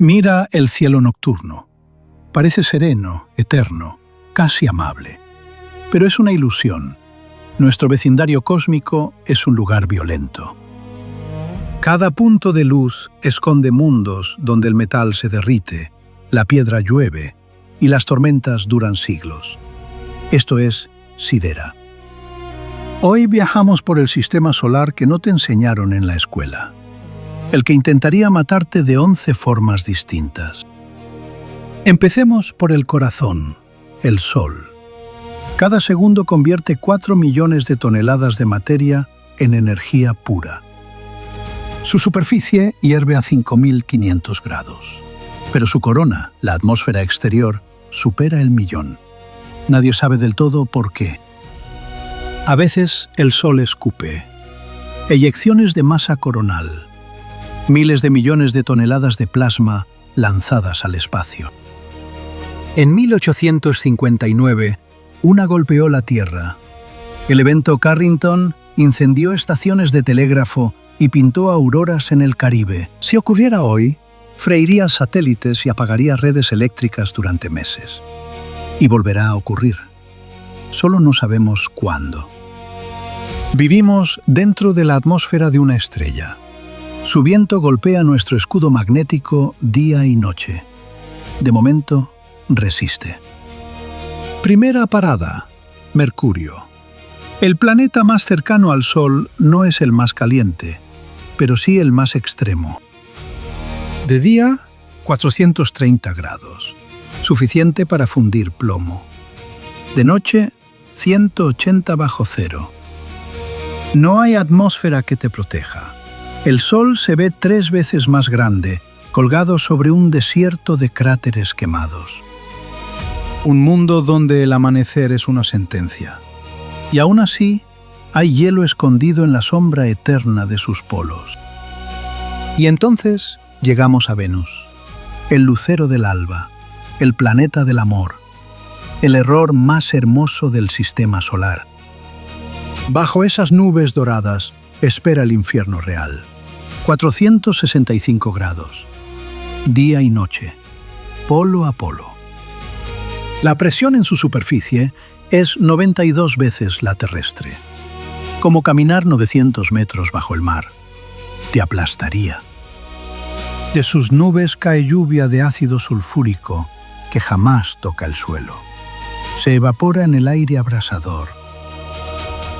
Mira el cielo nocturno. Parece sereno, eterno, casi amable. Pero es una ilusión. Nuestro vecindario cósmico es un lugar violento. Cada punto de luz esconde mundos donde el metal se derrite, la piedra llueve y las tormentas duran siglos. Esto es Sidera. Hoy viajamos por el sistema solar que no te enseñaron en la escuela. El que intentaría matarte de 11 formas distintas. Empecemos por el corazón, el Sol. Cada segundo convierte 4 millones de toneladas de materia en energía pura. Su superficie hierve a 5.500 grados. Pero su corona, la atmósfera exterior, supera el millón. Nadie sabe del todo por qué. A veces el Sol escupe. Eyecciones de masa coronal. Miles de millones de toneladas de plasma lanzadas al espacio. En 1859, una golpeó la Tierra. El evento Carrington incendió estaciones de telégrafo y pintó auroras en el Caribe. Si ocurriera hoy, freiría satélites y apagaría redes eléctricas durante meses. Y volverá a ocurrir. Solo no sabemos cuándo. Vivimos dentro de la atmósfera de una estrella. Su viento golpea nuestro escudo magnético día y noche. De momento, resiste. Primera parada, Mercurio. El planeta más cercano al Sol no es el más caliente, pero sí el más extremo. De día, 430 grados, suficiente para fundir plomo. De noche, 180 bajo cero. No hay atmósfera que te proteja. El Sol se ve 3 veces más grande, colgado sobre un desierto de cráteres quemados. Un mundo donde el amanecer es una sentencia. Y aún así, hay hielo escondido en la sombra eterna de sus polos. Y entonces llegamos a Venus, el lucero del alba, el planeta del amor, el error más hermoso del sistema solar. Bajo esas nubes doradas, espera el infierno real. 465 grados. Día y noche. Polo a polo. La presión en su superficie es 92 veces la terrestre. Como caminar 900 metros bajo el mar. Te aplastaría. De sus nubes cae lluvia de ácido sulfúrico que jamás toca el suelo. Se evapora en el aire abrasador.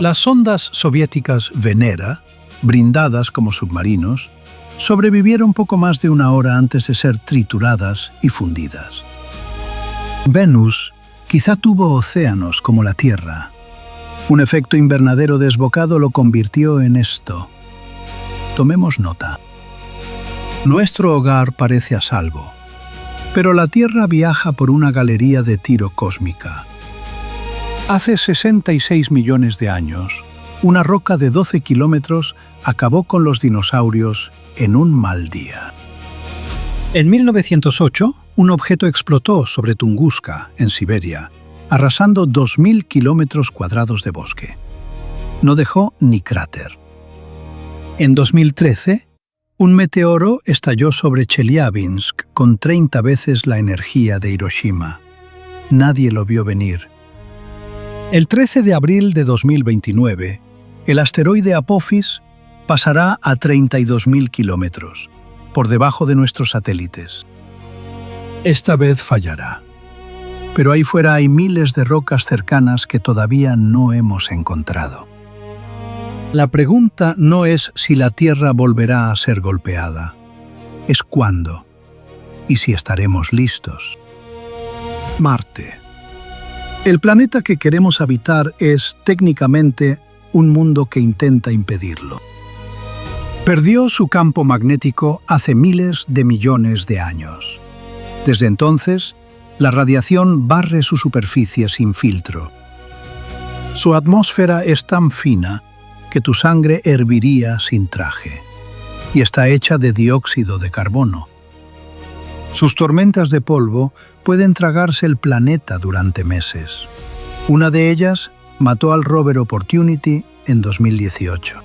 Las sondas soviéticas Venera, brindadas como submarinos, sobrevivieron poco más de 1 hora antes de ser trituradas y fundidas. Venus quizá tuvo océanos como la Tierra. Un efecto invernadero desbocado lo convirtió en esto. Tomemos nota. Nuestro hogar parece a salvo, pero la Tierra viaja por una galería de tiro cósmica. Hace 66 millones de años, una roca de 12 kilómetros acabó con los dinosaurios en un mal día. En 1908, un objeto explotó sobre Tunguska, en Siberia, arrasando 2.000 kilómetros cuadrados de bosque. No dejó ni cráter. En 2013, un meteoro estalló sobre Chelyabinsk con 30 veces la energía de Hiroshima. Nadie lo vio venir. El 13 de abril de 2029, el asteroide Apophis pasará a 32.000 kilómetros, por debajo de nuestros satélites. Esta vez fallará. Pero ahí fuera hay miles de rocas cercanas que todavía no hemos encontrado. La pregunta no es si la Tierra volverá a ser golpeada, es cuándo y si estaremos listos. Marte. El planeta que queremos habitar es, técnicamente, un mundo que intenta impedirlo. Perdió su campo magnético hace miles de millones de años. Desde entonces, la radiación barre su superficie sin filtro. Su atmósfera es tan fina que tu sangre herviría sin traje, y está hecha de dióxido de carbono. Sus tormentas de polvo pueden tragarse el planeta durante meses. Una de ellas mató al rover Opportunity en 2018.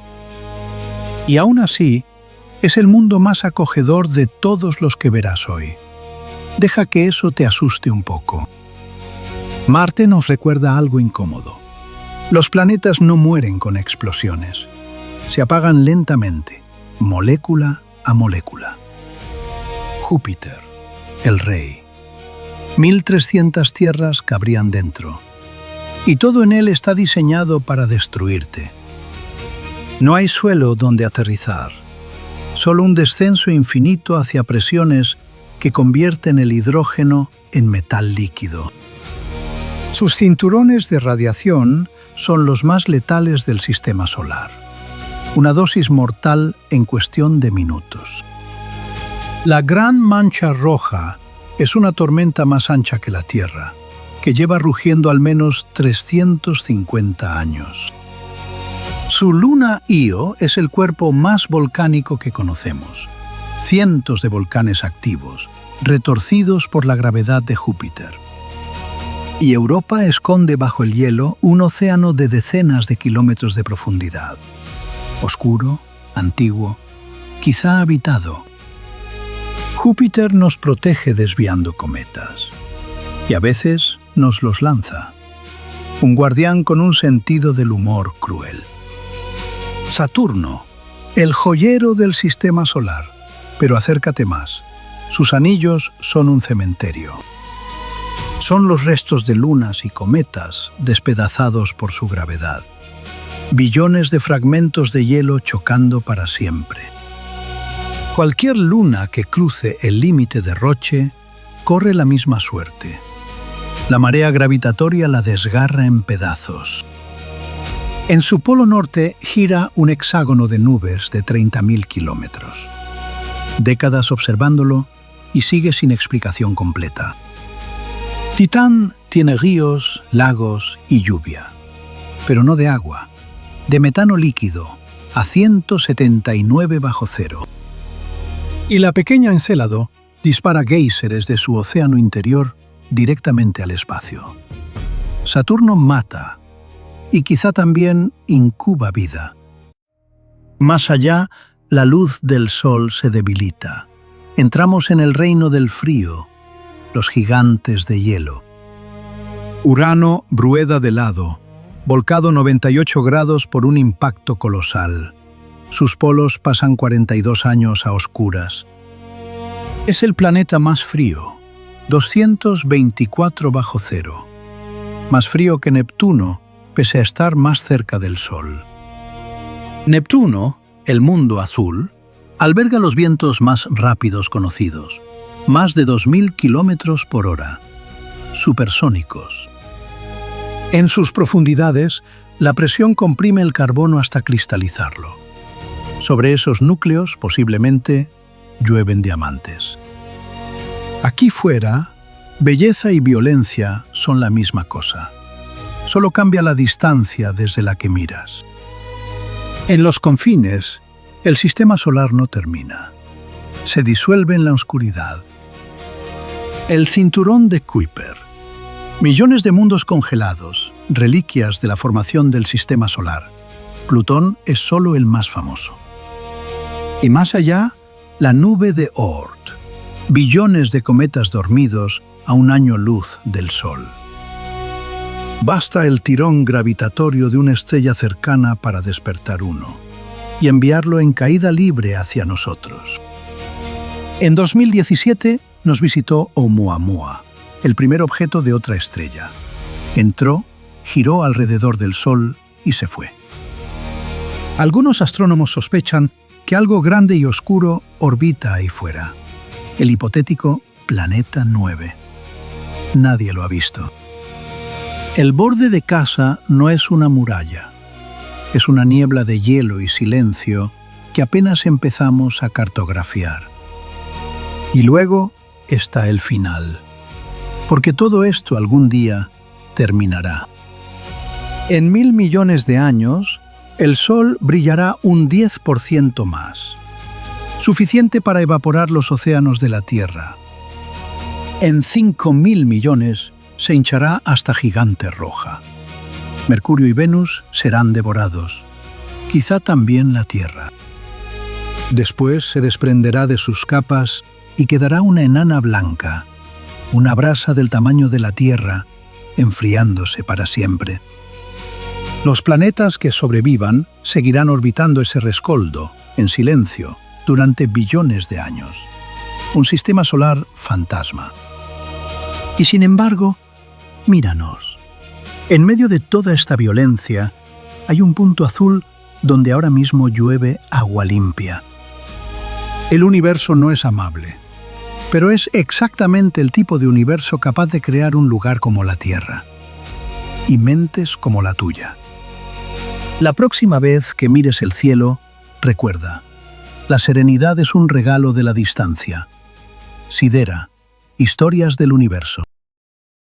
Y aún así, Es el mundo más acogedor de todos los que verás hoy. Deja que eso te asuste un poco. Marte nos recuerda algo incómodo. Los planetas no mueren con explosiones. Se apagan lentamente, molécula a molécula. Júpiter, el rey. 1300 tierras cabrían dentro. Y todo en él está diseñado para destruirte. No hay suelo donde aterrizar. Solo un descenso infinito hacia presiones que convierten el hidrógeno en metal líquido. Sus cinturones de radiación son los más letales del sistema solar. Una dosis mortal en cuestión de minutos. La Gran Mancha Roja es una tormenta más ancha que la Tierra, que lleva rugiendo al menos 350 años. Su luna Io es el cuerpo más volcánico que conocemos. Cientos de volcanes activos, retorcidos por la gravedad de Júpiter. Y Europa esconde bajo el hielo un océano de decenas de kilómetros de profundidad. Oscuro, antiguo, quizá habitado. Júpiter nos protege desviando cometas. Y a veces nos los lanza. Un guardián con un sentido del humor cruel. Saturno, el joyero del sistema solar. Pero acércate más. Sus anillos son un cementerio. Son los restos de lunas y cometas despedazados por su gravedad. Billones de fragmentos de hielo chocando para siempre. Cualquier luna que cruce el límite de Roche corre la misma suerte. La marea gravitatoria la desgarra en pedazos. En su polo norte gira un hexágono de nubes de 30.000 kilómetros. Décadas observándolo y sigue sin explicación completa. Titán tiene ríos, lagos y lluvia, pero no de agua, de metano líquido, a 179 bajo cero. Y la pequeña Encélado dispara géiseres de su océano interior directamente al espacio. Saturno mata, y quizá también incuba vida. Más allá, la luz del Sol se debilita. Entramos en el reino del frío, los gigantes de hielo. Urano rueda de lado, volcado 98 grados por un impacto colosal. Sus polos pasan 42 años a oscuras. Es el planeta más frío, 224 bajo cero. Más frío que Neptuno, pese a estar más cerca del Sol. Neptuno, el mundo azul, alberga los vientos más rápidos conocidos, más de 2000 kilómetros por hora, supersónicos. En sus profundidades, la presión comprime el carbono hasta cristalizarlo. Sobre esos núcleos, posiblemente, llueven diamantes. Aquí fuera, belleza y violencia son la misma cosa. Solo cambia la distancia desde la que miras. En los confines, el sistema solar no termina. Se disuelve en la oscuridad. El cinturón de Kuiper. Millones de mundos congelados, reliquias de la formación del sistema solar. Plutón es solo el más famoso. Y más allá, la nube de Oort. Billones de cometas dormidos a un año luz del Sol. Basta el tirón gravitatorio de una estrella cercana para despertar uno y enviarlo en caída libre hacia nosotros. En 2017 nos visitó Oumuamua, el primer objeto de otra estrella. Entró, giró alrededor del Sol y se fue. Algunos astrónomos sospechan que algo grande y oscuro orbita ahí fuera. El hipotético Planeta 9. Nadie lo ha visto. El borde de casa no es una muralla. Es una niebla de hielo y silencio que apenas empezamos a cartografiar. Y luego está el final. Porque todo esto algún día terminará. En 1000 millones de años, el Sol brillará un 10% más. Suficiente para evaporar los océanos de la Tierra. En 5000 millones se hinchará hasta gigante roja. Mercurio y Venus serán devorados. Quizá también la Tierra. Después se desprenderá de sus capas y quedará una enana blanca, una brasa del tamaño de la Tierra, enfriándose para siempre. Los planetas que sobrevivan seguirán orbitando ese rescoldo, en silencio, durante billones de años. Un sistema solar fantasma. Y sin embargo, míranos. En medio de toda esta violencia, hay un punto azul donde ahora mismo llueve agua limpia. El universo no es amable, pero es exactamente el tipo de universo capaz de crear un lugar como la Tierra. Y mentes como la tuya. La próxima vez que mires el cielo, recuerda, la serenidad es un regalo de la distancia. Sidera, historias del universo.